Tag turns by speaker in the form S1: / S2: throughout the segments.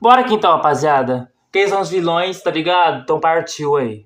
S1: Bora aqui então, rapaziada. Quem são os vilões, tá ligado? Então partiu aí.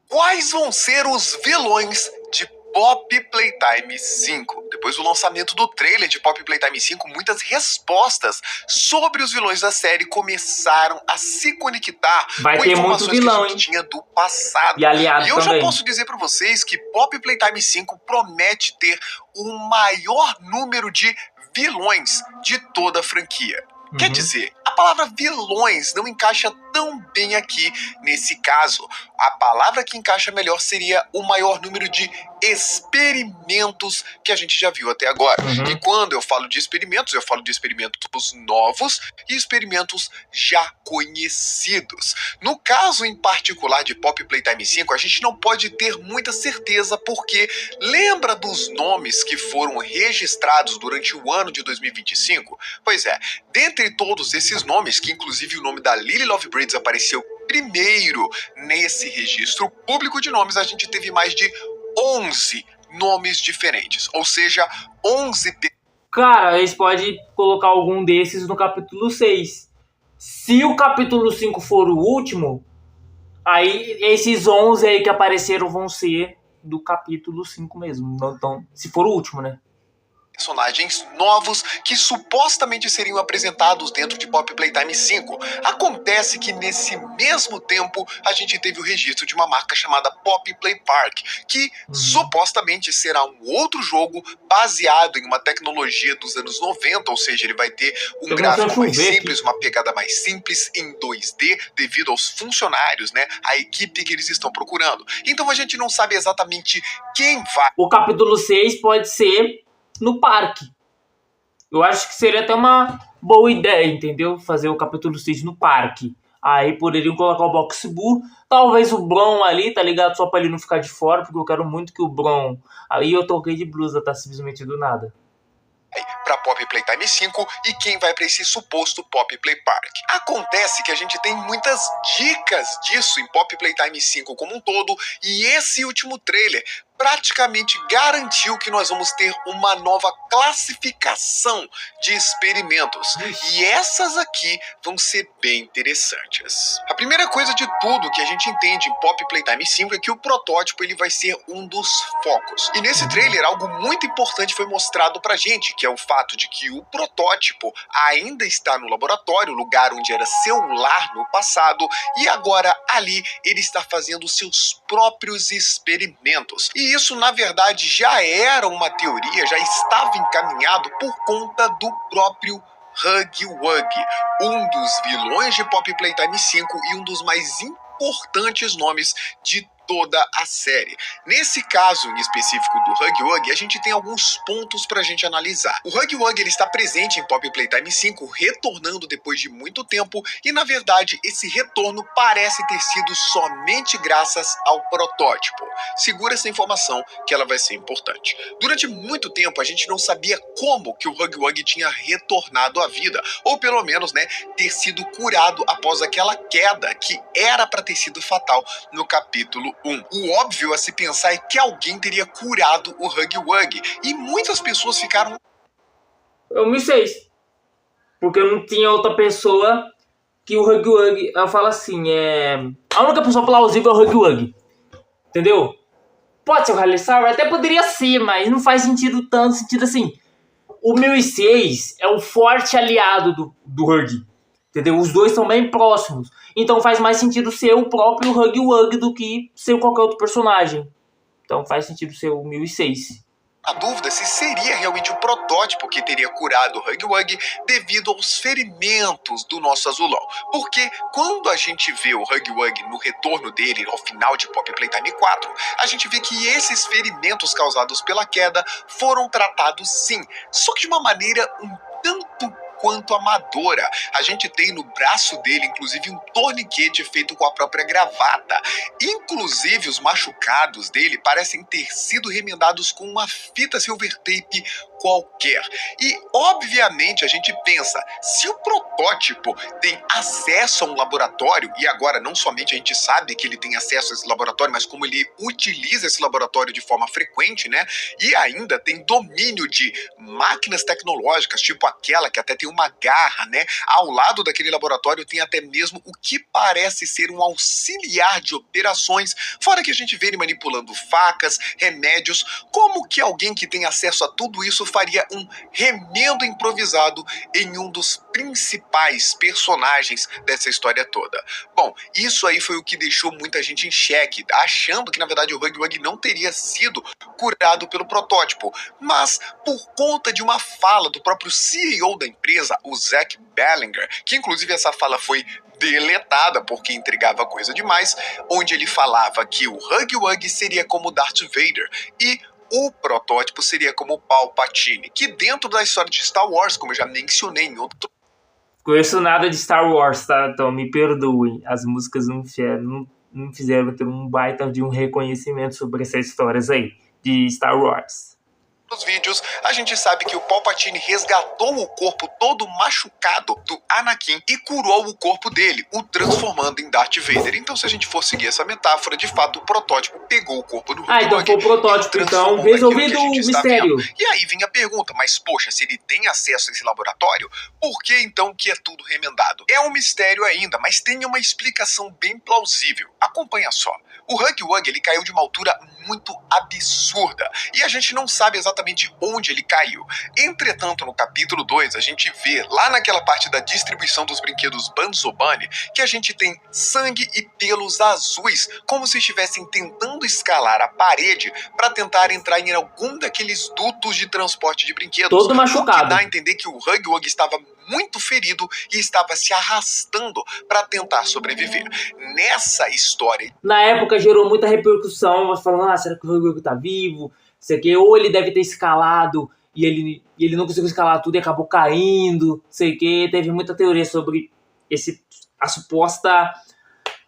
S2: Quais vão ser os vilões de Pop Playtime 5? Depois do lançamento do trailer de Pop Playtime 5, muitas respostas sobre os vilões da série começaram a se conectar
S1: Vai
S2: com
S1: ter muito
S2: informações
S1: vilão,
S2: que a gente tinha do passado.
S1: E aliado
S2: E eu
S1: também.
S2: já posso dizer pra vocês que Pop Playtime 5 promete ter o maior número de vilões de toda a franquia. Quer dizer, a palavra vilões não encaixa tão bem aqui nesse caso. A palavra que encaixa melhor seria o maior número de experimentos que a gente já viu até agora. E quando eu falo de experimentos, eu falo de experimentos novos e experimentos já conhecidos. No caso em particular de Pop Playtime 5, a gente não pode ter muita certeza porque lembra dos nomes que foram registrados durante o ano de 2025? Pois é, dentre todos esses nomes, que inclusive o nome da Lily Lovebreeds apareceu primeiro nesse registro público de nomes, a gente teve mais de 11 nomes diferentes, ou seja, 11
S1: Cara, eles podem colocar algum desses no capítulo 6. Se o capítulo 5 for o último, aí esses 11 aí que apareceram vão ser do capítulo 5 mesmo. Então, se for o último, né?
S2: personagens novos que supostamente seriam apresentados dentro de Pop Playtime 5. Acontece que nesse mesmo tempo a gente teve o registro de uma marca chamada Pop Play Park, que supostamente será um outro jogo baseado em uma tecnologia dos anos 90, ou seja, ele vai ter um gráfico mais simples, uma pegada mais simples em 2D, devido aos funcionários, né, a equipe que eles estão procurando. Então a gente não sabe exatamente quem vai.
S1: O capítulo 6 pode ser no parque. Eu acho que seria até uma boa ideia, entendeu? Fazer o capítulo 6 no parque. Aí poderiam colocar o Box Bull, talvez o Bron ali, tá ligado? Só pra ele não ficar de fora, porque eu quero muito que o Bron... Aí eu toquei de blusa, tá? Simplesmente do nada.
S2: Para Pop Playtime 5 e quem vai para esse suposto Pop Play Park. Acontece que a gente tem muitas dicas disso em Pop Playtime 5 como um todo, e esse último trailer praticamente garantiu que nós vamos ter uma nova classificação de experimentos. E essas aqui vão ser bem interessantes. A primeira coisa de tudo que a gente entende em Pop Playtime 5 é que o protótipo ele vai ser um dos focos. E nesse trailer algo muito importante foi mostrado pra gente, que é o fato de que o protótipo ainda está no laboratório, lugar onde era seu lar no passado, e agora ali ele está fazendo seus próprios experimentos. E isso, na verdade, já era uma teoria, já estava encaminhado por conta do próprio Huggy Wuggy, um dos vilões de Pop Playtime 5 e um dos mais importantes nomes de toda a série. Nesse caso em específico do Huggy Wuggy, a gente tem alguns pontos pra gente analisar. O Huggy Wuggy ele está presente em Pop Playtime 5, retornando depois de muito tempo, e na verdade esse retorno parece ter sido somente graças ao protótipo. Segura essa informação que ela vai ser importante. Durante muito tempo a gente não sabia como que o Huggy Wuggy tinha retornado à vida, ou pelo menos, né, ter sido curado após aquela queda que era para ter sido fatal no capítulo 1. O óbvio a se pensar é que alguém teria curado o Huggy Wuggy, e muitas pessoas ficaram...
S1: Eu me sei. Porque não tinha outra pessoa que o Huggy Wuggy... Eu falo assim, a única pessoa plausível é o Huggy Wuggy. Entendeu? Pode ser o Riley Sauer? Até poderia ser, mas não faz sentido tanto, sentido assim. O 1006 é um forte aliado do Huggy. Entendeu? Os dois são bem próximos. Então faz mais sentido ser o próprio Huggy Wuggy do que ser qualquer outro personagem. Então faz sentido ser o 1006.
S2: A dúvida se seria realmente o protótipo que teria curado o Huggy Wuggy devido aos ferimentos do nosso azulão. Porque quando a gente vê o Huggy Wuggy no retorno dele ao final de Pop Playtime 4, a gente vê que esses ferimentos causados pela queda foram tratados sim, só que de uma maneira um tanto quanto amadora. A gente tem no braço dele, inclusive, um torniquete feito com a própria gravata. Inclusive, os machucados dele parecem ter sido remendados com uma fita silver tape qualquer. E, obviamente, a gente pensa, se o protótipo tem acesso a um laboratório, e agora não somente a gente sabe que ele tem acesso a esse laboratório, mas como ele utiliza esse laboratório de forma frequente, né? E ainda tem domínio de máquinas tecnológicas, tipo aquela que até tem uma garra, né? Ao lado daquele laboratório tem até mesmo o que parece ser um auxiliar de operações, fora que a gente vê ele manipulando facas, remédios. Como que alguém que tem acesso a tudo isso faria um remendo improvisado em um dos principais personagens dessa história toda? Bom, isso aí foi o que deixou muita gente em xeque, achando que na verdade o Huggy Wuggy não teria sido curado pelo protótipo, mas por conta de uma fala do próprio CEO da empresa, o Zach Bellinger, que inclusive essa fala foi deletada porque entregava coisa demais, onde ele falava que o Huggy Wuggy seria como Darth Vader e o protótipo seria como Palpatine, que dentro da história de Star Wars, como eu já mencionei em outro...
S1: Conheço nada de Star Wars, tá? Então me perdoem. As músicas não fizeram ter um baita de um reconhecimento sobre essas histórias aí de Star Wars.
S2: Nos vídeos, a gente sabe que o Palpatine resgatou o corpo todo machucado do Anakin e curou o corpo dele, o transformando em Darth Vader. Então, se a gente for seguir essa metáfora, de fato, o protótipo pegou o corpo do Huggy
S1: então
S2: Wuggy
S1: foi o protótipo, então resolvido o mistério.
S2: E aí vinha a pergunta, mas poxa, se ele tem acesso a esse laboratório, por que então que é tudo remendado? É um mistério ainda, mas tem uma explicação bem plausível. Acompanha só. O Huggy Wuggy, ele caiu de uma altura muito absurda e a gente não sabe exatamente onde ele caiu. Entretanto, no capítulo 2, a gente vê lá naquela parte da distribuição dos brinquedos Banzo Bunny que a gente tem sangue e pelos azuis, como se estivessem tentando escalar a parede para tentar entrar em algum daqueles dutos de transporte de brinquedos.
S1: Todo machucado.
S2: O que dá a entender que o Huggy Wuggy estava muito ferido e estava se arrastando para tentar sobreviver. Nessa história...
S1: Na época gerou muita repercussão, falando, será que o Huggy Wuggy tá vivo? Sei que, ou ele deve ter escalado e ele não conseguiu escalar tudo e acabou caindo, sei que. Teve muita teoria sobre a suposta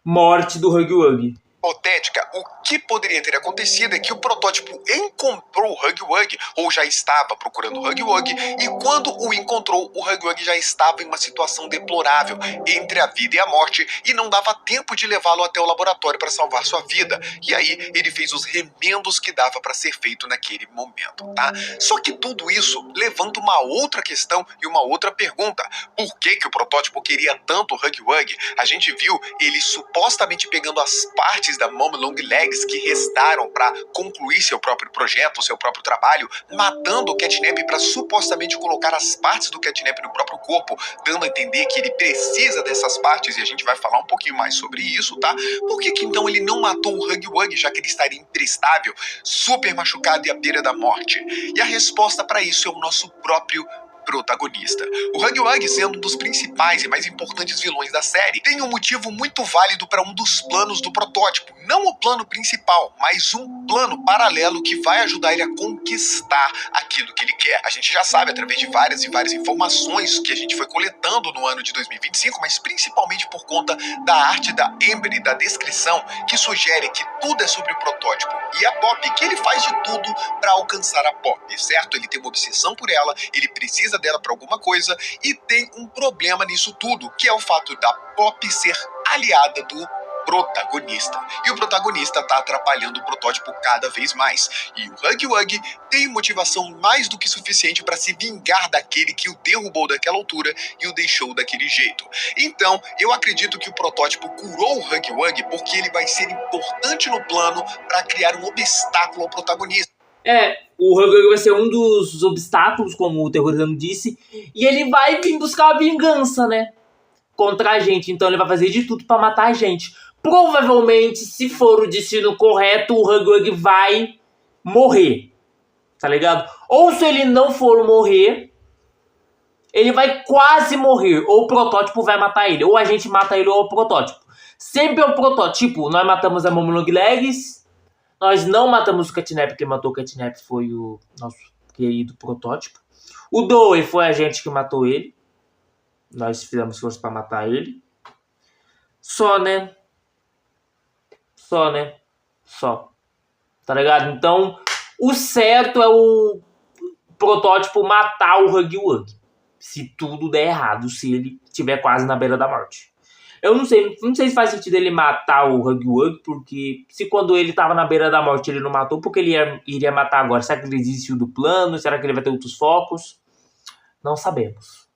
S1: morte do Huggy Wuggy.
S2: Hipotética, o que poderia ter acontecido é que o protótipo encontrou o Huggy Wuggy, ou já estava procurando o Huggy Wuggy, e quando o encontrou, o Huggy Wuggy já estava em uma situação deplorável, entre a vida e a morte, e não dava tempo de levá-lo até o laboratório para salvar sua vida. E aí ele fez os remendos que dava para ser feito naquele momento, tá? Só que tudo isso levanta uma outra questão e uma outra pergunta. Por que o protótipo queria tanto o Huggy Wuggy? A gente viu ele supostamente pegando as partes da Mom Long Legs que restaram para concluir seu próprio projeto, seu próprio trabalho, matando o Catnap para supostamente colocar as partes do Catnap no próprio corpo, dando a entender que ele precisa dessas partes, e a gente vai falar um pouquinho mais sobre isso, tá? Por que então ele não matou o Huggy Wuggy, já que ele estaria imprestável, super machucado e à beira da morte? E a resposta para isso é o nosso próprio protagonista. O Huggy Wuggy, sendo um dos principais e mais importantes vilões da série, tem um motivo muito válido para um dos planos do protótipo. Não o plano principal, mas um plano paralelo que vai ajudar ele a conquistar aquilo que ele quer. A gente já sabe, através de várias e várias informações que a gente foi coletando no ano de 2025, mas principalmente por conta da arte da Amber e da descrição, que sugere que tudo é sobre o protótipo e a Poppy, que ele faz de tudo para alcançar a Poppy, certo? Ele tem uma obsessão por ela, ele precisa dela para alguma coisa, e tem um problema nisso tudo, que é o fato da Poppy ser aliada do protagonista. E o protagonista tá atrapalhando o protótipo cada vez mais. E o Huggy Wuggy tem motivação mais do que suficiente para se vingar daquele que o derrubou daquela altura e o deixou daquele jeito. Então, eu acredito que o protótipo curou o Huggy Wuggy porque ele vai ser importante no plano para criar um obstáculo ao protagonista.
S1: O Huggy Wuggy vai ser um dos obstáculos, como o Terrorizando disse, e ele vai vir buscar a vingança, né? Contra a gente. Então ele vai fazer de tudo pra matar a gente. Provavelmente, se for o destino correto, o Huggy Wuggy vai morrer. Tá ligado? Ou se ele não for morrer, ele vai quase morrer. Ou o protótipo vai matar ele. Ou a gente mata ele ou o protótipo. Sempre é o protótipo. Nós matamos a Mom Long Legs. Nós não matamos o Catnap. Quem matou o Catnap foi o nosso querido protótipo. O Doe foi a gente que matou ele. Nós fizemos força pra matar ele. Só, né? Só. Tá ligado? Então, o certo é o protótipo matar o Huggy Wuggy. Se tudo der errado, se ele estiver quase na beira da morte. Eu não sei se faz sentido ele matar o Huggy Wuggy, porque se quando ele tava na beira da morte ele não matou, porque ele iria matar agora? Será que ele desistiu do plano? Será que ele vai ter outros focos? Não sabemos.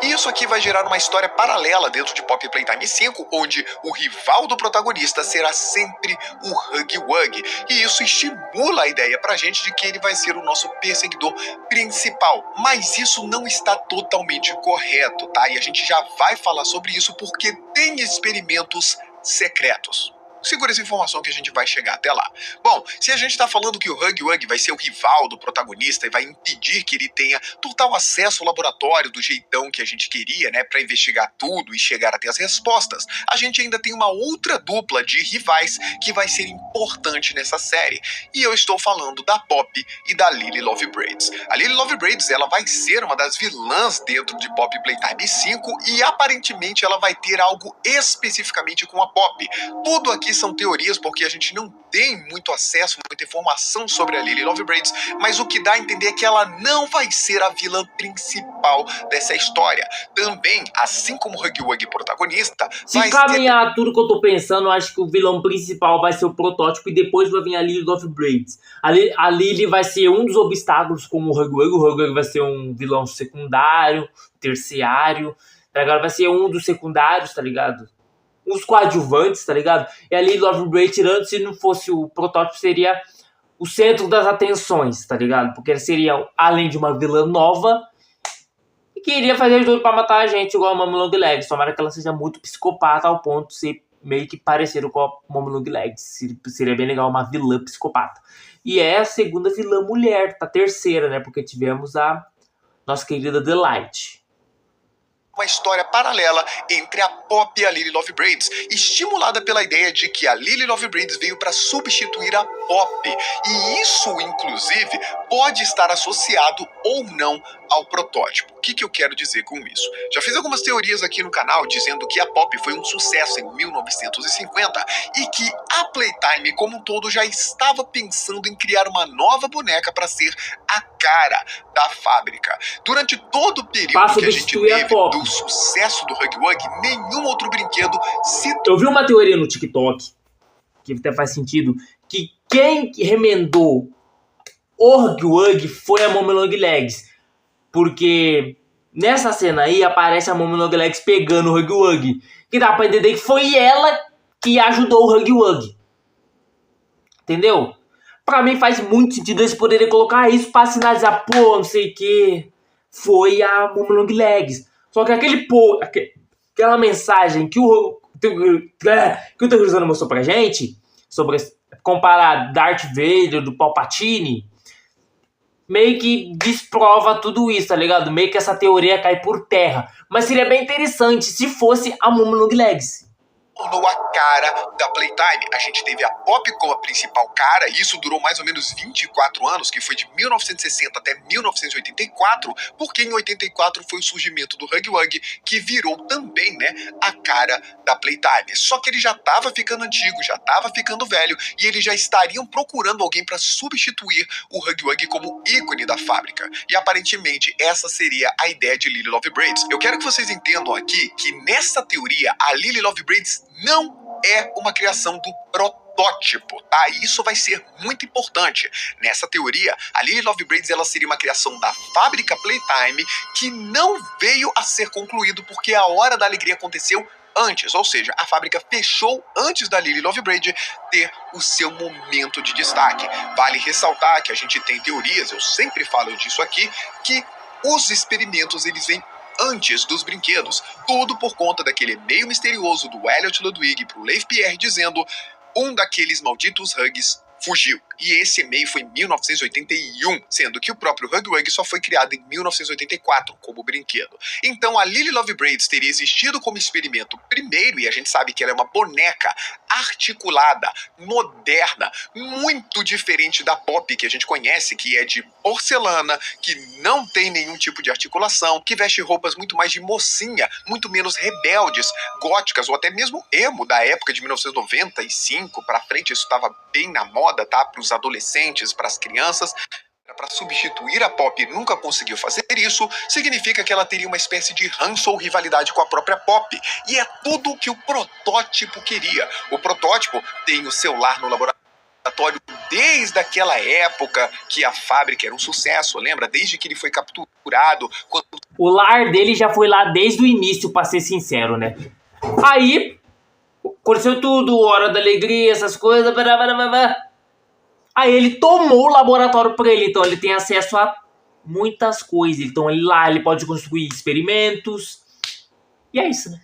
S2: E isso aqui vai gerar uma história paralela dentro de Poppy Playtime 5, onde o rival do protagonista será sempre o Huggy Wuggy. E isso estimula a ideia pra gente de que ele vai ser o nosso perseguidor principal. Mas isso não está totalmente correto, tá? E a gente já vai falar sobre isso porque tem experimentos secretos. Segura essa informação que a gente vai chegar até lá. Bom, se a gente tá falando que o Huggy Wuggy vai ser o rival do protagonista e vai impedir que ele tenha total acesso ao laboratório do jeitão que a gente queria, né, pra investigar tudo e chegar até as respostas, a gente ainda tem uma outra dupla de rivais que vai ser importante nessa série. E eu estou falando da Poppy e da Lily Lovebraids. A Lily Lovebraids, ela vai ser uma das vilãs dentro de Poppy Playtime 5 e aparentemente ela vai ter algo especificamente com a Poppy. Tudo aqui são teorias porque a gente não tem muito acesso, muita informação sobre a Lily Lovebraids, mas o que dá a entender é que ela não vai ser a vilã principal dessa história. Também, assim como o Huggy Wuggy protagonista,
S1: se caminhar tudo que eu tô pensando, eu acho que o vilão principal vai ser o protótipo e depois vai vir a Lily Lovebraids. A Lily vai ser um dos obstáculos como o Huggy Wuggy vai ser um vilão secundário, terciário, agora vai ser um dos secundários, tá ligado? Os coadjuvantes, tá ligado? E a Lily Lovebraids, tirando, se não fosse o protótipo, seria o centro das atenções, tá ligado? Porque ele seria, além de uma vilã nova, e que iria fazer tudo pra matar a gente, igual a Mommy Longlegs. Tomara que ela seja muito psicopata ao ponto de ser meio que parecido com a Mommy Longlegs. Seria bem legal uma vilã psicopata. E é a segunda vilã mulher, a terceira, né? Porque tivemos a nossa querida Delight.
S2: Uma história paralela entre a Poppy e a Lily Lovebraids, estimulada pela ideia de que a Lily Lovebraids veio para substituir a Poppy. E isso, inclusive, pode estar associado ou não ao protótipo. O que eu quero dizer com isso? Já fiz algumas teorias aqui no canal dizendo que a Poppy foi um sucesso em 1950 e que a Playtime como um todo já estava pensando em criar uma nova boneca para ser a cara da fábrica. Durante todo o período que a gente teve do sucesso do Huggy Wuggy, nenhum outro brinquedo se...
S1: Eu vi uma teoria no TikTok, que até faz sentido, que quem remendou o Huggy Wuggy foi a Mommy Longlegs. Porque nessa cena aí aparece a Mommy Longlegs pegando o Huggy Wuggy. Que dá pra entender que foi ela que ajudou o Huggy Wuggy. Entendeu? Pra mim faz muito sentido eles poderem colocar isso pra sinalizar, pô, não sei o que. Foi a Mommy Longlegs. Só que aquela mensagem que o Terrorizando mostrou pra gente, sobre comparar Darth Vader do Palpatine, meio que desprova tudo isso, tá ligado? Meio que essa teoria cai por terra. Mas seria bem interessante se fosse a Mommy Longlegs.
S2: Tornou a cara da Playtime. A gente teve a Poppy como a principal cara, e isso durou mais ou menos 24 anos, que foi de 1960 até 1984, porque em 84 foi o surgimento do Huggy Wuggy, que virou também, né, a cara da Playtime. Só que ele já estava ficando antigo, já estava ficando velho, e eles já estariam procurando alguém para substituir o Huggy Wuggy como ícone da fábrica. E aparentemente essa seria a ideia de Lily Lovebraids. Eu quero que vocês entendam aqui que nessa teoria a Lily Lovebraids não é uma criação do protótipo, tá? E isso vai ser muito importante. Nessa teoria, a Lily Lovebraids ela seria uma criação da fábrica Playtime que não veio a ser concluído porque a Hora da Alegria aconteceu antes, ou seja, a fábrica fechou antes da Lily Lovebraid ter o seu momento de destaque. Vale ressaltar que a gente tem teorias, eu sempre falo disso aqui, que os experimentos eles vêm antes dos brinquedos, tudo por conta daquele e-mail misterioso do Elliot Ludwig pro Leif Pierre dizendo: um daqueles malditos Huggies fugiu. E esse e-mail foi em 1981, sendo que o próprio Huggy Wuggy só foi criado em 1984 como brinquedo. Então a Lily Lovebraids teria existido como experimento primeiro, e a gente sabe que ela é uma boneca articulada, moderna, muito diferente da Poppy que a gente conhece, que é de porcelana, que não tem nenhum tipo de articulação, que veste roupas muito mais de mocinha, muito menos rebeldes, góticas ou até mesmo emo da época de 1995 pra frente. Isso estava bem na moda, tá? Para os adolescentes, para as crianças. para substituir a Pop e nunca conseguiu fazer isso, significa que ela teria uma espécie de ranço ou rivalidade com a própria Pop. E é tudo o que o protótipo queria. O protótipo tem o seu lar no laboratório desde aquela época que a fábrica era um sucesso, lembra? Desde que ele foi capturado.
S1: O lar dele já foi lá desde o início, pra ser sincero, né? Aí, aconteceu tudo, hora da alegria, essas coisas. Blá, blá, blá, blá. Aí ele tomou o laboratório pra ele, então ele tem acesso a muitas coisas. Então ele lá, ele pode construir experimentos. E é isso, né?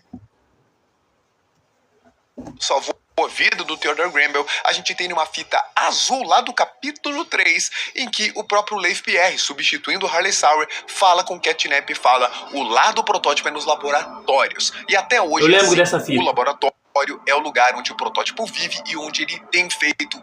S2: Salvou a vida do Theodore Granville. A gente tem uma fita azul lá do capítulo 3, em que o próprio Leif Pierre, substituindo Harley Sauer, fala com Catnap e fala: o lar do protótipo é nos laboratórios. E até hoje,
S1: eu lembro
S2: assim,
S1: dessa fita.
S2: O laboratório é o lugar onde o protótipo vive e onde ele tem feito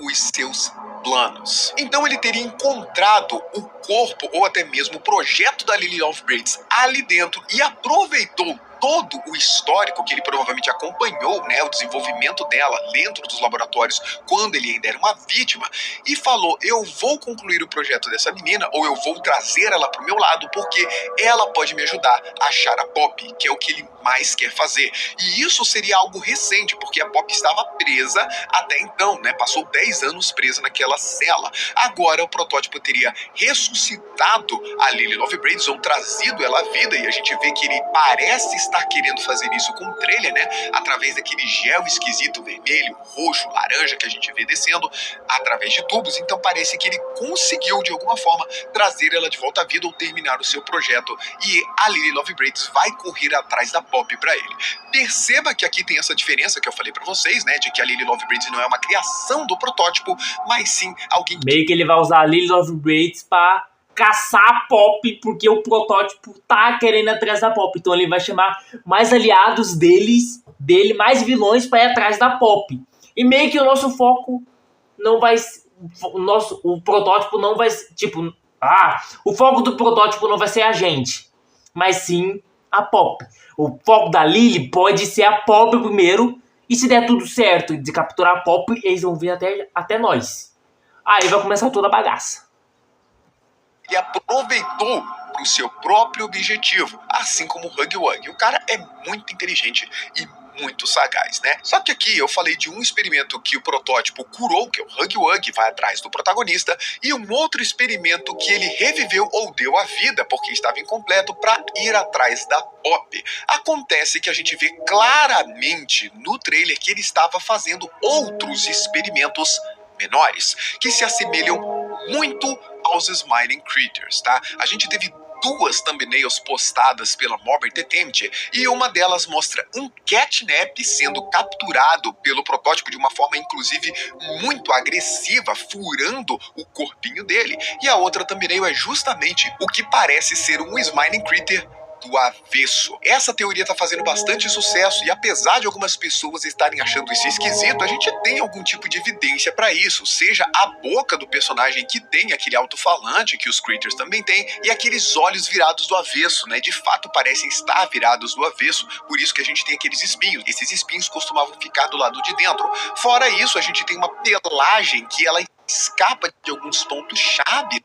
S2: os seus planos. Então ele teria encontrado o corpo ou até mesmo o projeto da Lily Lovebirds ali dentro e aproveitou todo o histórico que ele provavelmente acompanhou, né, o desenvolvimento dela dentro dos laboratórios quando ele ainda era uma vítima, e falou: eu vou concluir o projeto dessa menina, ou eu vou trazer ela pro meu lado, porque ela pode me ajudar a achar a Pop, que é o que ele mais quer fazer. E isso seria algo recente, porque a Pop estava presa até então, né, passou 10 anos presa naquela cela. Agora o protótipo teria ressuscitado a Lily Lovebirds, ou trazido ela à vida, e a gente vê que ele parece estar querendo fazer isso com o trailer, né? Através daquele gel esquisito, vermelho, roxo, laranja que a gente vê descendo através de tubos. Então parece que ele conseguiu de alguma forma trazer ela de volta à vida ou terminar o seu projeto, e a Lily Lovebirds vai correr atrás da Pop para ele. Perceba que aqui tem essa diferença que eu falei para vocês, né? De que a Lily Lovebirds não é uma criação do protótipo, mas sim alguém
S1: meio que ele vai usar a Lily Lovebirds pra caçar a Pop, porque o protótipo tá querendo ir atrás da Pop. Então ele vai chamar mais aliados dele, mais vilões pra ir atrás da Pop. E meio que o nosso foco não vai... O protótipo não vai... Tipo... o foco do protótipo não vai ser a gente, mas sim a Pop. O foco da Lily pode ser a Pop primeiro, e se der tudo certo de capturar a Pop, eles vão vir até nós. Aí vai começar toda a bagaça.
S2: E aproveitou para o seu próprio objetivo, assim como o Huggy Wuggy. O cara é muito inteligente e muito sagaz, né? Só que aqui eu falei de um experimento que o protótipo curou, que é o Huggy Wuggy, vai atrás do protagonista, e um outro experimento que ele reviveu ou deu a vida, porque estava incompleto, para ir atrás da Pop. Acontece que a gente vê claramente no trailer que ele estava fazendo outros experimentos menores, que se assemelham muito aos Smiling Critters, tá? A gente teve duas thumbnails postadas pela Mob Entertainment, e uma delas mostra um Catnap sendo capturado pelo protótipo de uma forma inclusive muito agressiva, furando o corpinho dele, e a outra thumbnail é justamente o que parece ser um Smiling Critter do avesso. Essa teoria tá fazendo bastante sucesso, e apesar de algumas pessoas estarem achando isso esquisito, a gente tem algum tipo de evidência para isso, seja a boca do personagem, que tem aquele alto-falante que os Critters também têm, e aqueles olhos virados do avesso, né? De fato parecem estar virados do avesso, por isso que a gente tem aqueles espinhos. Esses espinhos costumavam ficar do lado de dentro. Fora isso, a gente tem uma pelagem que ela escapa de alguns pontos-chave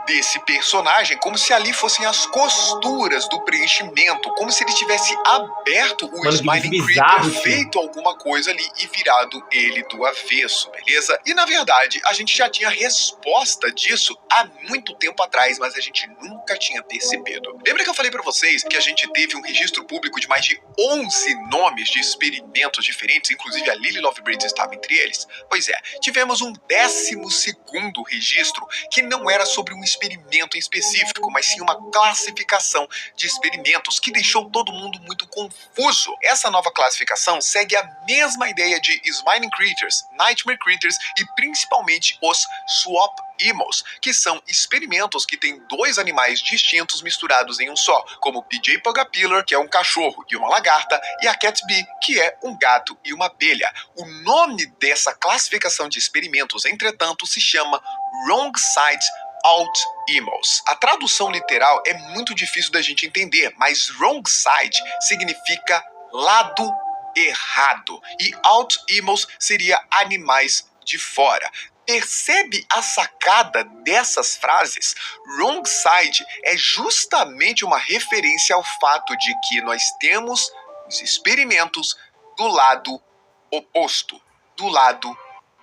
S2: desse personagem, como se ali fossem as costuras do preenchimento, como se ele tivesse aberto o Smiling Critter, feito alguma coisa ali e virado ele do avesso, beleza? E na verdade, a gente já tinha resposta disso há muito tempo atrás, mas a gente nunca tinha percebido. Lembra que eu falei pra vocês que a gente teve um registro público de mais de 11 nomes de experimentos diferentes, inclusive a Lily Lovebirds estava entre eles? Pois é, tivemos um 12º registro que não era sobre um experimento em específico, mas sim uma classificação de experimentos que deixou todo mundo muito confuso. Essa nova classificação segue a mesma ideia de Smiling Critters, Nightmare Critters e principalmente os Swap Emos, que são experimentos que têm dois animais distintos misturados em um só, como o PJ Pugapillar, que é um cachorro e uma lagarta, e a Cat Bee, que é um gato e uma abelha. O nome dessa classificação de experimentos, entretanto, se chama Wrong Side Alt Emos. A tradução literal é muito difícil da gente entender, mas wrong side significa lado errado, e Alt Emos seria animais de fora. Percebe a sacada dessas frases? Wrong side é justamente uma referência ao fato de que nós temos os experimentos do lado oposto, do lado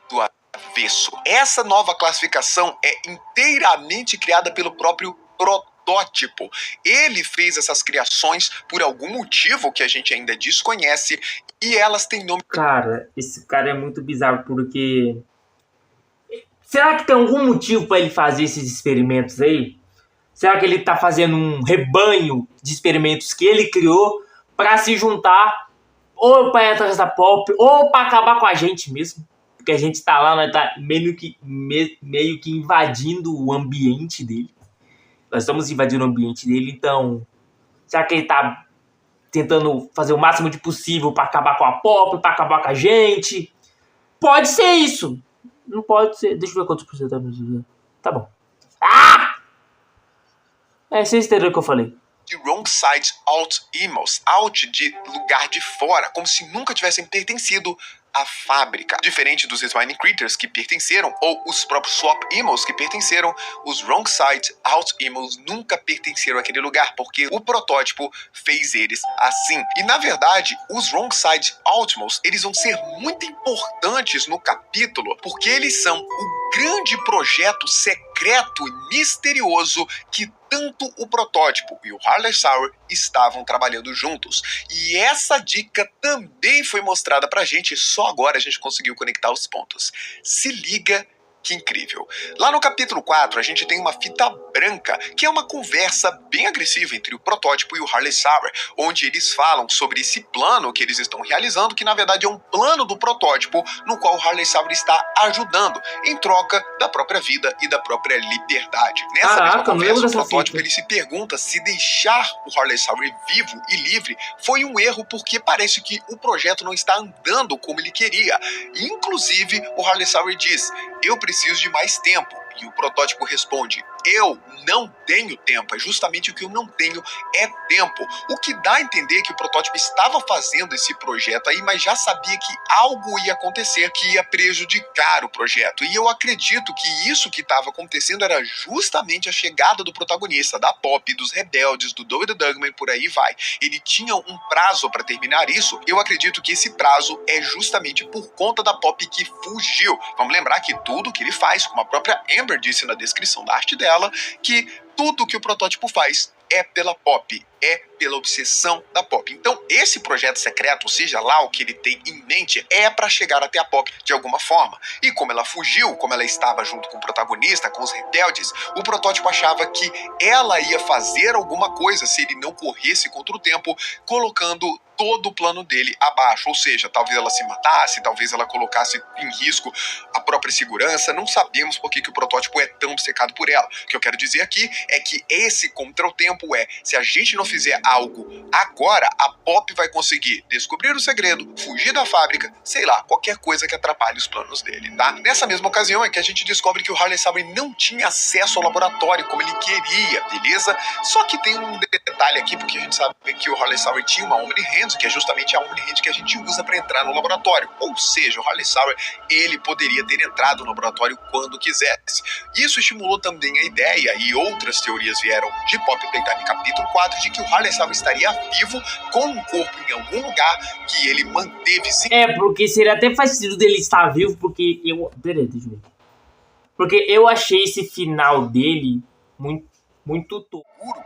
S2: do avesso. Essa nova classificação é inteiramente criada pelo próprio protótipo. Ele fez essas criações por algum motivo que a gente ainda desconhece e elas têm nome.
S1: Cara, esse cara é muito bizarro porque... Será que tem algum motivo para ele fazer esses experimentos aí? Será que ele tá fazendo um rebanho de experimentos que ele criou para se juntar ou para ir atrás da Pop ou para acabar com a gente mesmo? Porque a gente tá lá, nós tá meio que invadindo o ambiente dele. Nós estamos invadindo o ambiente dele, então... Será que ele tá tentando fazer o máximo de possível para acabar com a Pop, para acabar com a gente? Pode ser isso. Não pode ser. Deixa eu ver quantos porcentagens. Tá bom. Ah! Vocês entenderam o que eu falei.
S2: De wrong side out emails, out de lugar de fora, como se nunca tivessem pertencido à fábrica. Diferente dos Smiling Critters que pertenceram, ou os próprios Swap Emails que pertenceram, os wrong side out emails nunca pertenceram àquele lugar, porque o protótipo fez eles assim. E na verdade, os wrong side out emails, eles vão ser muito importantes no capítulo, porque eles são o grande projeto secreto e misterioso que tanto o protótipo e o Harley Sauer estavam trabalhando juntos. E essa dica também foi mostrada pra gente, só agora a gente conseguiu conectar os pontos. Se liga que incrível. Lá no capítulo 4, a gente tem uma fita branca, que é uma conversa bem agressiva entre o protótipo e o Harley Sauer, onde eles falam sobre esse plano que eles estão realizando, que na verdade é um plano do protótipo, no qual o Harley Sauer está ajudando, em troca da própria vida e da própria liberdade. Nessa mesma conversa, o protótipo ele se pergunta se deixar o Harley Sauer vivo e livre foi um erro, porque parece que o projeto não está andando como ele queria. Inclusive, o Harley Sauer diz: eu preciso de mais tempo. E o protótipo responde: eu não tenho tempo. É justamente o que eu não tenho é tempo. O que dá a entender que o protótipo estava fazendo esse projeto aí, mas já sabia que algo ia acontecer que ia prejudicar o projeto. E eu acredito que isso que estava acontecendo era justamente a chegada do protagonista, da Pop, dos rebeldes, do Doug e do Dugman, por aí vai. Ele tinha um prazo para terminar isso. Eu acredito que esse prazo é justamente por conta da Pop que fugiu. Vamos lembrar que tudo que ele faz, como a própria Amber disse na descrição da arte dela, que tudo que o protótipo faz é pela Pop, é pela obsessão da Pop. Então esse projeto secreto, seja lá o que ele tem em mente, é para chegar até a Pop de alguma forma. E como ela fugiu, como ela estava junto com o protagonista, com os rebeldes, o protótipo achava que ela ia fazer alguma coisa se ele não corresse contra o tempo, colocando todo o plano dele abaixo. Ou seja, talvez ela se matasse, talvez ela colocasse em risco a própria segurança. Não sabemos por que o protótipo é tão obcecado por ela. O que eu quero dizer aqui é que esse contra o tempo é: se a gente não fizer algo agora, a Pop vai conseguir descobrir o segredo, fugir da fábrica, sei lá, qualquer coisa que atrapalhe os planos dele, tá? Nessa mesma ocasião é que a gente descobre que o Harley Sauer não tinha acesso ao laboratório como ele queria, beleza? Só que tem um detalhe aqui, porque a gente sabe que o Harley Sauer tinha uma Omni-Hand, que é justamente a Omni-Hand que a gente usa para entrar no laboratório. Ou seja, o Harley Sauer, ele poderia ter entrado no laboratório quando quisesse. Isso estimulou também a ideia, e outras teorias vieram de Pop Playtime capítulo 4, de que o Harley Sauer estaria vivo com um corpo em algum lugar que ele manteve.
S1: Porque seria até faz sentido dele estar vivo, porque eu... Peraí, deixa eu ver. Porque eu achei esse final dele muito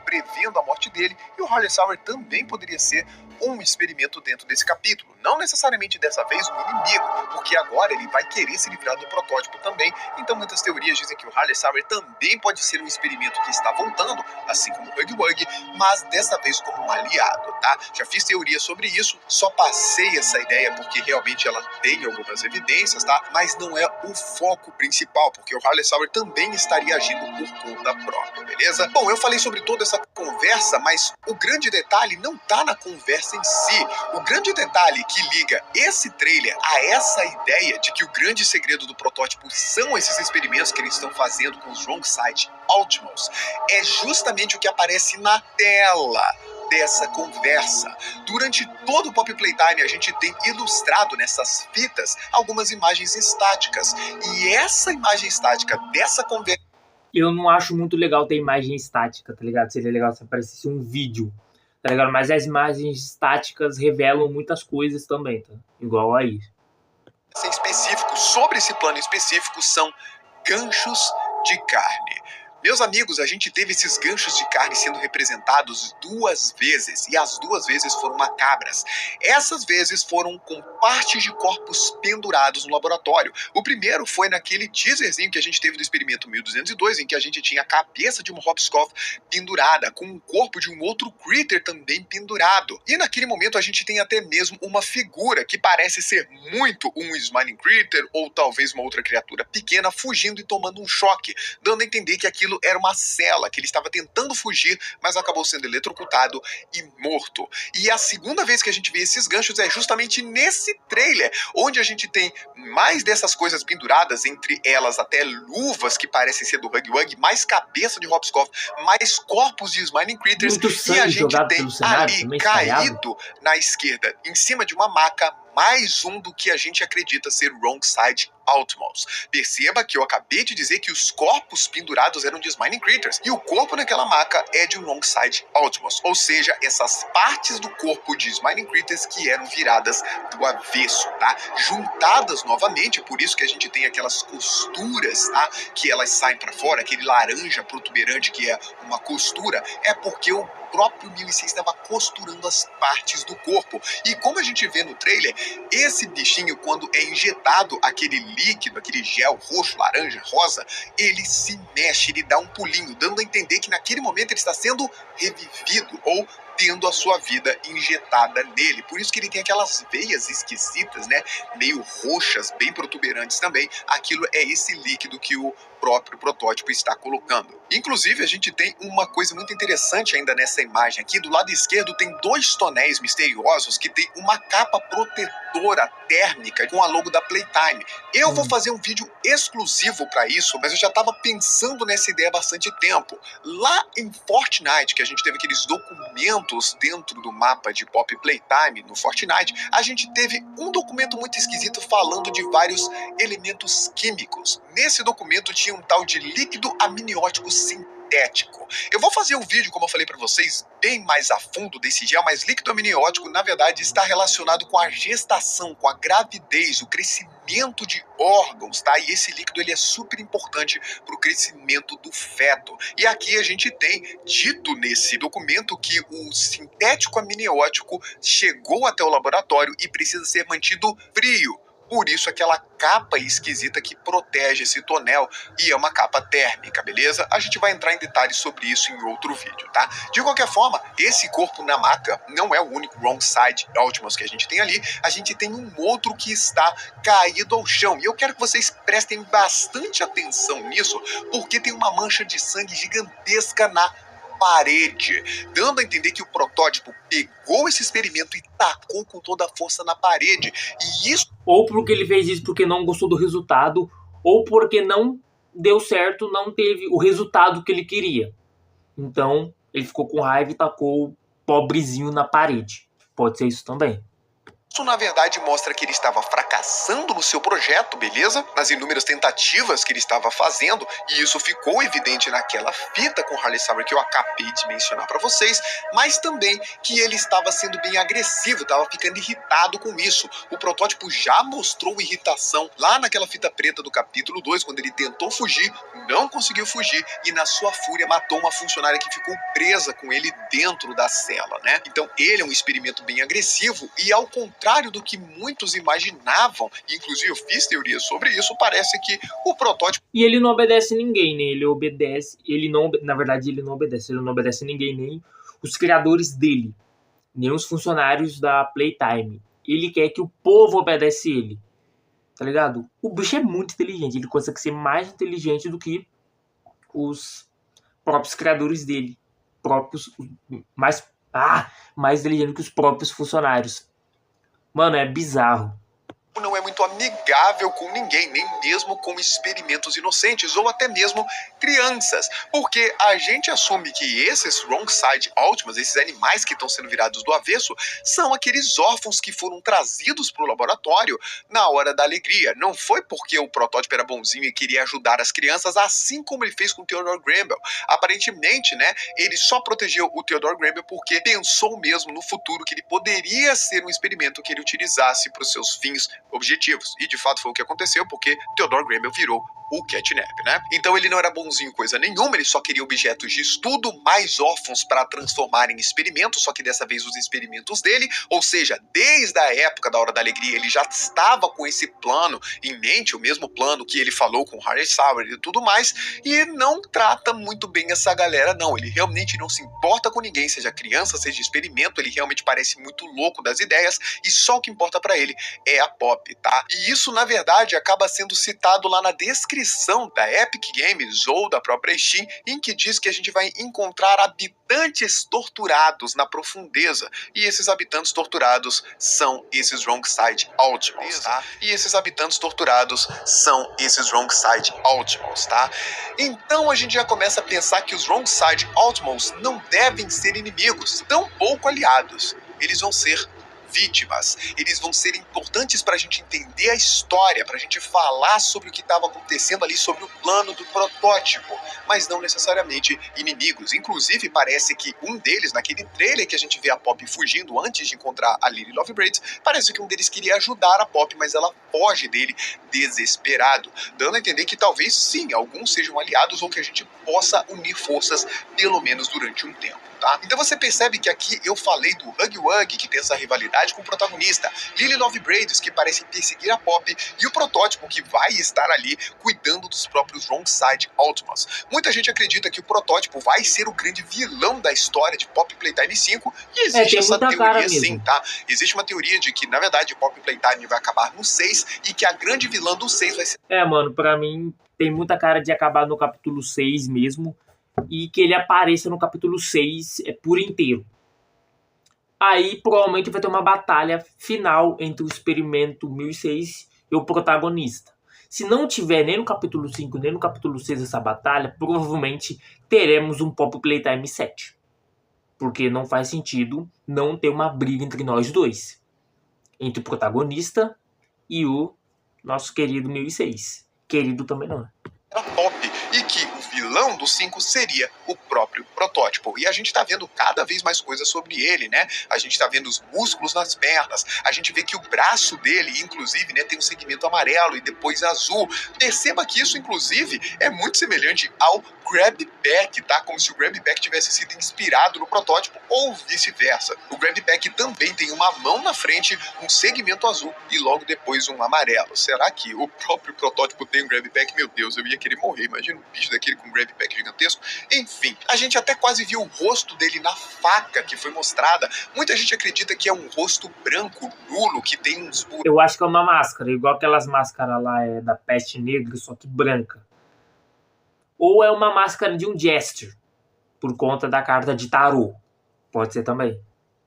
S2: prevendo a morte dele, e o Harley Sauer também poderia ser um experimento dentro desse capítulo. Não necessariamente dessa vez um inimigo, porque agora ele vai querer se livrar do protótipo também. Então muitas teorias dizem que o Harley Sauer também pode ser um experimento que está voltando, assim como o Huggy Wuggy, mas dessa vez como um aliado, tá? Já fiz teorias sobre isso, só passei essa ideia porque realmente ela tem algumas evidências, tá? Mas não é o foco principal, porque o Harley Sauer também estaria agindo por conta própria, beleza? Bom, eu falei sobre toda essa conversa, mas o grande detalhe não tá na conversa em si. O grande detalhe que liga esse trailer a essa ideia de que o grande segredo do protótipo são esses experimentos que eles estão fazendo com os Wrong Side Ultimals é justamente o que aparece na tela. dessa conversa. Durante todo o Pop Playtime, a gente tem ilustrado nessas fitas algumas imagens estáticas. E essa imagem estática dessa conversa...
S1: Eu não acho muito legal ter imagem estática, tá ligado? Seria legal se aparecesse um vídeo, tá ligado? Mas as imagens estáticas revelam muitas coisas também, tá? Igual aí.
S2: Em específico, sobre esse plano específico, são ganchos de carne. Meus amigos, a gente teve esses ganchos de carne sendo representados 2 vezes, e as 2 vezes foram macabras. Essas vezes foram com partes de corpos pendurados no laboratório. O primeiro foi naquele teaserzinho que a gente teve do experimento 1202, em que a gente tinha a cabeça de uma Hopscotch pendurada, com o corpo de um outro Critter também pendurado. E naquele momento a gente tem até mesmo uma figura que parece ser muito um Smiling Critter, ou talvez uma outra criatura pequena, fugindo e tomando um choque, dando a entender que aquilo era uma cela, que ele estava tentando fugir, mas acabou sendo eletrocutado e morto. E a segunda vez que a gente vê esses ganchos é justamente nesse trailer, onde a gente tem mais dessas coisas penduradas, entre elas até luvas que parecem ser do Huggy Wuggy, mais cabeça de Hopscotch, mais corpos de Smiling Critters, e a gente tem ali caído na esquerda, em cima de uma maca, mais um do que a gente acredita ser Wrong Side Outmost. Perceba que eu acabei de dizer que os corpos pendurados eram de Smiling Critters, e o corpo naquela maca é de Wrong Side Outmost, ou seja, essas partes do corpo de Smiling Critters que eram viradas do avesso, tá? Juntadas novamente, por isso que a gente tem aquelas costuras, tá? Que elas saem para fora, aquele laranja protuberante que é uma costura, é porque o próprio Millicent estava costurando as partes do corpo. E como a gente vê no trailer, esse bichinho, quando é injetado aquele líquido, aquele gel roxo, laranja, rosa, ele se mexe, ele dá um pulinho, dando a entender que naquele momento ele está sendo revivido ou tendo a sua vida injetada nele. Por isso que ele tem aquelas veias esquisitas, né? Meio roxas, bem protuberantes também. Aquilo é esse líquido que o próprio protótipo está colocando. Inclusive, a gente tem uma coisa muito interessante ainda nessa imagem aqui. Do lado esquerdo tem 2 tonéis misteriosos que tem uma capa protetora térmica com a logo da Playtime. Eu vou fazer um vídeo exclusivo para isso, mas eu já estava pensando nessa ideia há bastante tempo. Lá em Fortnite, que a gente teve aqueles documentos dentro do mapa de Pop Playtime no Fortnite, a gente teve um documento muito esquisito falando de vários elementos químicos. Nesse documento tinha um tal de líquido amniótico sintético. Eu vou fazer um vídeo, como eu falei para vocês, bem mais a fundo desse gel, mas líquido amniótico, na verdade, está relacionado com a gestação, com a gravidez, o crescimento de órgãos, tá? E esse líquido ele é super importante para o crescimento do feto. E aqui a gente tem dito nesse documento que o sintético amniótico chegou até o laboratório e precisa ser mantido frio. Por isso aquela capa esquisita que protege esse tonel, e é uma capa térmica, beleza? A gente vai entrar em detalhes sobre isso em outro vídeo, tá? De qualquer forma, esse corpo na maca não é o único Wrong Side Outmost que a gente tem ali. A gente tem um outro que está caído ao chão, e eu quero que vocês prestem bastante atenção nisso, porque tem uma mancha de sangue gigantesca na parede, dando a entender que o protótipo pegou esse experimento e tacou com toda a força na parede. E isso...
S1: Ou porque ele fez isso porque não gostou do resultado, ou porque não deu certo, não teve o resultado que ele queria. Então, ele ficou com raiva e tacou o pobrezinho na parede. Pode ser isso também.
S2: Isso, na verdade, mostra que ele estava fracassando no seu projeto, beleza? Nas inúmeras tentativas que ele estava fazendo, e isso ficou evidente naquela fita com Harley Sauer que eu acabei de mencionar para vocês, mas também que ele estava sendo bem agressivo, estava ficando irritado com isso. O protótipo já mostrou irritação lá naquela fita preta do capítulo 2, quando ele tentou fugir, não conseguiu fugir, e na sua fúria matou uma funcionária que ficou presa com ele dentro da cela, né? Então ele é um experimento bem agressivo, e ao contrário do que muitos imaginavam, inclusive eu fiz teorias sobre isso, parece que o protótipo...
S1: E ele não obedece ninguém, né? Ele obedece... Na verdade, ele não obedece ninguém, nem os criadores dele, nem os funcionários da Playtime. Ele quer que o povo obedece ele, tá ligado? O bicho é muito inteligente, ele consegue ser mais inteligente do que os próprios criadores dele. Mais inteligente que os próprios funcionários. Mano, é bizarro.
S2: Não é muito amigável com ninguém, nem mesmo com experimentos inocentes ou até mesmo crianças, porque a gente assume que esses Wrong Side Ultimas, esses animais que estão sendo virados do avesso, são aqueles órfãos que foram trazidos para o laboratório na hora da alegria. Não foi porque o protótipo era bonzinho e queria ajudar as crianças, assim como ele fez com o Theodore Granville. Aparentemente, né, ele só protegeu o Theodore Granville porque pensou mesmo no futuro que ele poderia ser um experimento que ele utilizasse para os seus fins objetivos. E de fato foi o que aconteceu, porque Theodore Granville virou o catnap, né? Então ele não era bonzinho coisa nenhuma, ele só queria objetos de estudo mais órfãos para transformar em experimentos, só que dessa vez os experimentos dele, ou seja, desde a época da Hora da Alegria, ele já estava com esse plano em mente, o mesmo plano que ele falou com Harry Sauer e tudo mais, e não trata muito bem essa galera, não. Ele realmente não se importa com ninguém, seja criança, seja experimento, ele realmente parece muito louco das ideias, e só o que importa para ele é a Poppy, tá? E isso, na verdade, acaba sendo citado lá na descrição da Epic Games ou da própria Steam, em que diz que a gente vai encontrar habitantes torturados na profundeza, e esses habitantes torturados são esses Wrong Side Ultimals, tá? E esses habitantes torturados são esses Wrong Side Ultimals, tá? Então a gente já começa a pensar que os Wrong Side Ultimals não devem ser inimigos, tampouco aliados. Eles vão ser vítimas, eles vão ser importantes para a gente entender a história, para a gente falar sobre o que estava acontecendo ali, sobre o plano do protótipo, mas não necessariamente inimigos. Inclusive parece que um deles, naquele trailer que a gente vê a Poppy fugindo antes de encontrar a Lily Lovebraids, parece que um deles queria ajudar a Poppy, mas ela foge dele desesperado, dando a entender que talvez sim, alguns sejam aliados ou que a gente possa unir forças pelo menos durante um tempo. Tá? Então você percebe que aqui eu falei do Huggy Wuggy, que tem essa rivalidade com o protagonista, Lily Lovebraids, que parece perseguir a Poppy, e o protótipo, que vai estar ali cuidando dos próprios Wrong Side Ultimas. Muita gente acredita que o protótipo vai ser o grande vilão da história de Poppy Playtime 5, e existe essa teoria sim, tá? Existe uma teoria de que, na verdade, Poppy Playtime vai acabar no 6 e que a grande vilã do 6 vai ser...
S1: Mano, pra mim tem muita cara de acabar no capítulo 6 mesmo, e que ele apareça no capítulo 6 por inteiro. Aí provavelmente vai ter uma batalha final entre o Experimento 1006 e o protagonista. Se não tiver nem no capítulo 5 nem no capítulo 6 essa batalha, provavelmente teremos um Poppy Playtime 7. Porque não faz sentido não ter uma briga entre nós dois. Entre o protagonista e o nosso querido 1006. Querido também não.
S2: A Poppy, e que o vilão do 5 seria o próprio protótipo. E a gente tá vendo cada vez mais coisas sobre ele, né? A gente tá vendo os músculos nas pernas, a gente vê que o braço dele, inclusive, né, tem um segmento amarelo e depois azul. Perceba que isso, inclusive, é muito semelhante ao Grab Pack, tá? Como se o Grab Pack tivesse sido inspirado no protótipo ou vice-versa. O Grab Pack também tem uma mão na frente, um segmento azul e logo depois um amarelo. Será que o próprio protótipo tem um Grab Pack? Meu Deus, eu ia querer morrer. Imagina um bicho daquele com um Grab Pack gigantesco. Enfim, a gente até quase viu o rosto dele na faca que foi mostrada. Muita gente acredita que é um rosto branco, nulo, que tem uns...
S1: Eu acho que é uma máscara, igual aquelas máscaras lá da Peste Negra, só que branca. Ou é uma máscara de um Jester, por conta da carta de tarô. Pode ser também.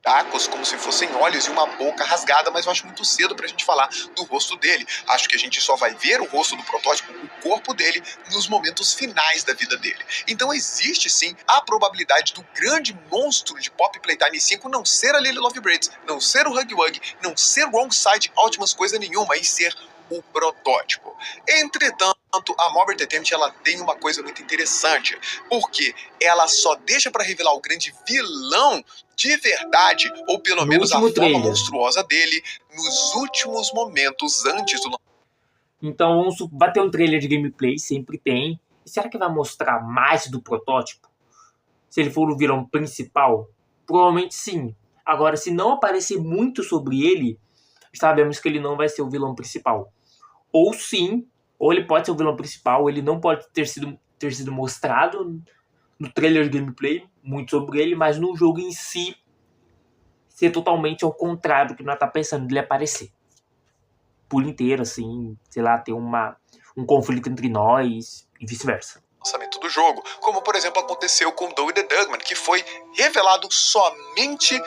S2: Tacos, como se fossem olhos e uma boca rasgada, mas eu acho muito cedo pra gente falar do rosto dele. Acho que a gente só vai ver o rosto do protótipo, o corpo dele, nos momentos finais da vida dele. Então existe sim a probabilidade do grande monstro de Poppy Playtime 5 não ser a Lily Lovebraids, não ser o Huggy Wuggy, não ser Wrong Side Ultimas coisa nenhuma, e ser o protótipo. Entretanto, a Mob Entertainment, ela tem uma coisa muito interessante, porque ela só deixa para revelar o grande vilão de verdade, ou pelo menos a forma monstruosa dele, nos últimos momentos antes do...
S1: Então vai ter um trailer de gameplay, sempre tem. E será que vai mostrar mais do protótipo? Se ele for o vilão principal? Provavelmente sim. Agora, se não aparecer muito sobre ele, sabemos que ele não vai ser o vilão principal. Ou sim, ou ele pode ser o vilão principal, ele não pode ter sido mostrado no trailer de gameplay, muito sobre ele, mas no jogo em si, ser totalmente ao contrário do que nós tá pensando dele aparecer. Por inteiro, assim, sei lá, ter um conflito entre nós e vice-versa.
S2: Lançamento do jogo, como por exemplo aconteceu com Doug the Dugman, que foi revelado somente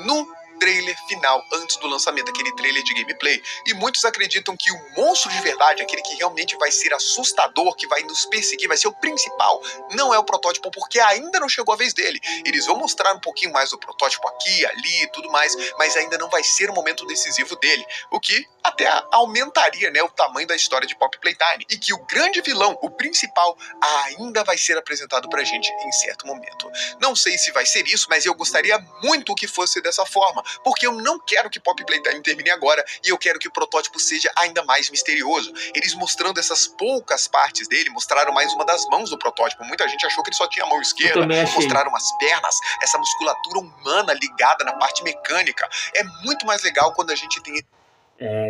S2: no trailer final antes do lançamento, aquele trailer de gameplay. E muitos acreditam que o monstro de verdade, aquele que realmente vai ser assustador, que vai nos perseguir, vai ser o principal, não é o protótipo, porque ainda não chegou a vez dele. Eles vão mostrar um pouquinho mais do protótipo aqui, ali e tudo mais, mas ainda não vai ser o momento decisivo dele, o que até aumentaria, né, o tamanho da história de Poppy Playtime. E que o grande vilão, o principal, ainda vai ser apresentado pra gente em certo momento. Não sei se vai ser isso, mas eu gostaria muito que fosse dessa forma, porque eu não quero que Poppy Playtime termine agora e eu quero que o protótipo seja ainda mais misterioso. Eles mostrando essas poucas partes dele, mostraram mais uma das mãos do protótipo. Muita gente achou que ele só tinha a mão esquerda, mostraram as pernas, essa musculatura humana ligada na parte mecânica. É muito mais legal quando a gente tem...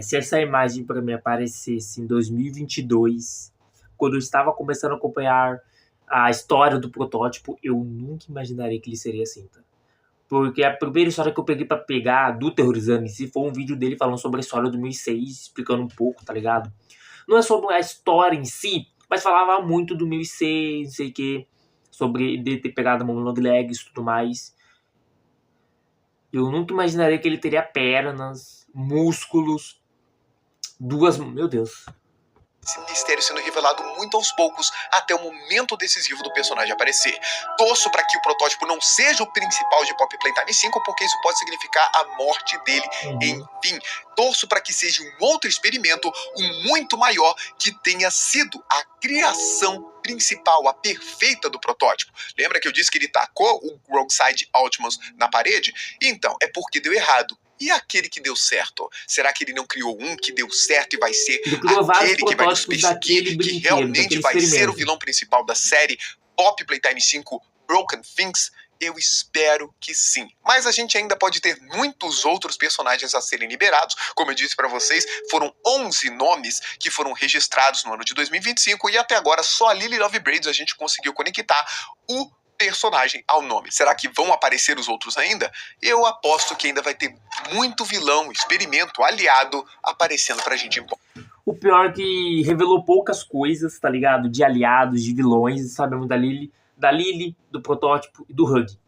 S1: Se essa imagem para mim aparecesse em 2022, quando eu estava começando a acompanhar a história do protótipo, eu nunca imaginaria que ele seria assim, tá? Porque a primeira história que eu peguei pra pegar do Terrorizando em si foi um vídeo dele falando sobre a história do 1006, explicando um pouco, tá ligado? Não é sobre a história em si, mas falava muito do 1006, não sei o que, sobre ele ter pegado a mão no long legs e tudo mais. Eu nunca imaginaria que ele teria pernas, músculos, meu Deus.
S2: Esse mistério sendo revelado muito aos poucos até o momento decisivo do personagem aparecer. Torço para que o protótipo não seja o principal de Poppy Playtime 5, porque isso pode significar a morte dele. Enfim, torço para que seja um outro experimento, um muito maior, que tenha sido a criação principal, a perfeita do protótipo. Lembra que eu disse que ele tacou o Rogueside Optimus na parede? Então, é porque deu errado. E aquele que deu certo? Será que ele não criou um que deu certo e vai ser aquele que vai nos perseguir, que realmente vai ser o vilão principal da série Poppy Playtime 5 Broken Things? Eu espero que sim. Mas a gente ainda pode ter muitos outros personagens a serem liberados. Como eu disse pra vocês, foram 11 nomes que foram registrados no ano de 2025 e até agora só a Lily Lovebraids a gente conseguiu conectar o personagem ao nome. Será que vão aparecer os outros ainda? Eu aposto que ainda vai ter muito vilão, experimento, aliado aparecendo pra gente em Poppy.
S1: O pior é que revelou poucas coisas, tá ligado? De aliados, de vilões. Sabemos da Lily, do protótipo e do Hug.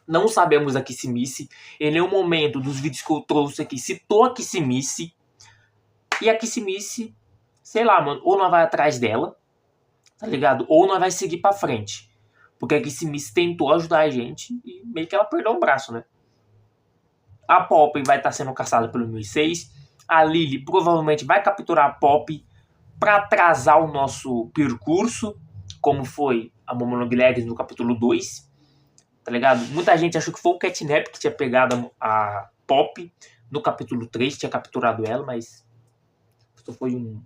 S1: Não sabemos a Kissimice. Em nenhum momento dos vídeos que eu trouxe aqui citou a Kissimice. E a Kissimice, sei lá, mano, ou nós vai atrás dela, tá ligado? Ou nós vai seguir pra frente. Porque a Kissimice tentou ajudar a gente e meio que ela perdeu um braço, né? A Poppy vai estar sendo caçada pelo 1006. A Lily provavelmente vai capturar a Poppy para atrasar o nosso percurso, como foi a Momo Long Legs no capítulo 2. Tá ligado? Muita gente achou que foi o Catnap que tinha pegado a Poppy no capítulo 3, tinha capturado ela, mas isso foi um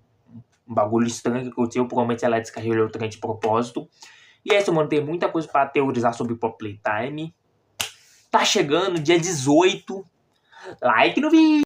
S1: bagulho estranho que aconteceu. Provavelmente ela descarregou o trem de propósito. E é isso, mano. Tem muita coisa para teorizar sobre Poppy Playtime. Tá chegando dia 18. Like no vídeo.